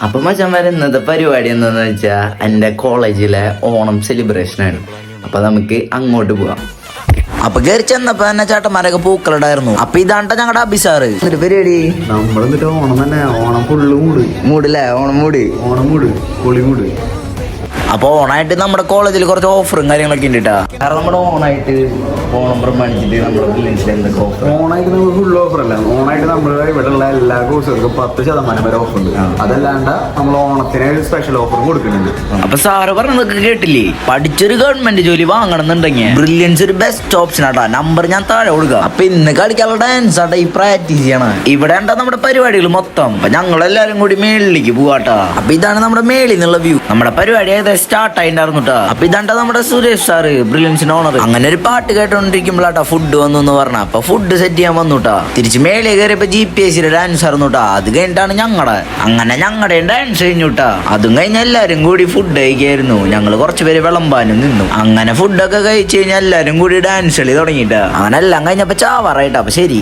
അപ്പൊ മച്ചാന്മാരെ ഇന്നത്തെ പരിപാടി എന്താന്ന് വെച്ചാ എന്റെ കോളേജിലെ ഓണം സെലിബ്രേഷൻ ആണ്. അപ്പൊ നമുക്ക് അങ്ങോട്ട് പോവാം. അപ്പൊ കയറി ചെന്നപ്പോ തന്നെ ചേട്ടന്മാരൊക്കെ പൂക്കളുണ്ടായിരുന്നു. അപ്പൊ ഇതാണ്ട ഞങ്ങളുടെ അഭിസാറ് പരിപാടി. നമ്മളെന്നിട്ട് ഓണം തന്നെ, ഓണം ഫുള്ള് മൂടില്ലേ? ഓണം മൂട് പൊളി മൂട്. അപ്പൊ ഓണായിട്ട് നമ്മുടെ കോളേജിൽ കുറച്ച് ഓഫറും കാര്യങ്ങളൊക്കെ ഉണ്ട് കേട്ടാ. കാരണം നമ്മുടെ ഓണായിട്ട് ഓണം പ്രമാണിച്ചിട്ട് നമ്മുടെ ബില്ലിൻസിൽ എന്തൊക്കെ ഓഫർ? ഓണായിട്ട് നമുക്ക് ഫുൾ ഓഫർ അല്ല. ഓണായിട്ട് നമ്മുടെ ഇവിടെയുള്ള എല്ലാ കോഴ്സുകൾക്കും 10% വരെ ഓഫർ ഉണ്ട്. അതല്ലാണ്ട് നമ്മൾ ഓണത്തിന് സ്പെഷ്യൽ ഓഫറും കൊടുക്കുന്നുണ്ട്. അപ്പൊ സാറ് പറഞ്ഞതൊക്കെ കേട്ടില്ലേ? പഠിച്ചൊരു ഗവൺമെന്റ് ജോലി വാങ്ങണമെന്നുണ്ടെങ്കിൽ ബ്രില്യൻസ് ഒരു ബെസ്റ്റ് ഓപ്ഷൻ ആട്ടാ. നമ്പർ ഞാൻ താഴെ കൊടുക്കുക. അപ്പൊ ഇന്ന് കളിക്കാനുള്ള ഡാൻസ് ആട്ടാ ഈ പ്രാക്ടീസ് ചെയ്യണം. ഇവിടെ ഉണ്ടാ നമ്മുടെ പരിപാടികൾ മൊത്തം. അപ്പൊ ഞങ്ങളെല്ലാരും കൂടി മേളിലേക്ക് പോവാട്ടാ. അപ്പൊ ഇതാണ് നമ്മുടെ മേളിൽ നിന്നുള്ള വ്യൂ. നമ്മുടെ പരിപാടി ഏകദേശം സ്റ്റാർട്ട് ആയിണ്ടായിരുന്നു കേട്ടോ. അപ്പൊ ഇതാണ്ട നമ്മുടെ സുരേഷ് സാറ്, ബ്രില്യൻസിന്റെ ഓണർ. അങ്ങനെ ഒരു പാട്ട് കേട്ടോണ്ടിരിക്കുമ്പോഴാട്ടാ ഫുഡ് വന്നു എന്ന് പറഞ്ഞ. അപ്പൊ ഫുഡ് സെറ്റ് ചെയ്യാൻ വന്നുട്ടാ. തിരിച്ച് മേലെ കയറിയപ്പോ GPS ഡാൻസ് ആയിരുന്നുട്ടാ. അത് കഴിഞ്ഞിട്ടാണ് ഞങ്ങളുടെ ഡാൻസ് കഴിഞ്ഞുട്ടാ. അതും കഴിഞ്ഞ എല്ലാരും കൂടി ഫുഡ് കഴിക്കായിരുന്നു. ഞങ്ങള് കുറച്ചുപേര് വിളമ്പാനും നിന്നു. അങ്ങനെ ഫുഡൊക്കെ കഴിച്ചു കഴിഞ്ഞാൽ എല്ലാരും കൂടി ഡാൻസ് കളി തുടങ്ങിട്ടാ. അങ്ങനെ എല്ലാം കഴിഞ്ഞപ്പോ ചാവാറായിട്ടാ. അപ്പൊ ശരി.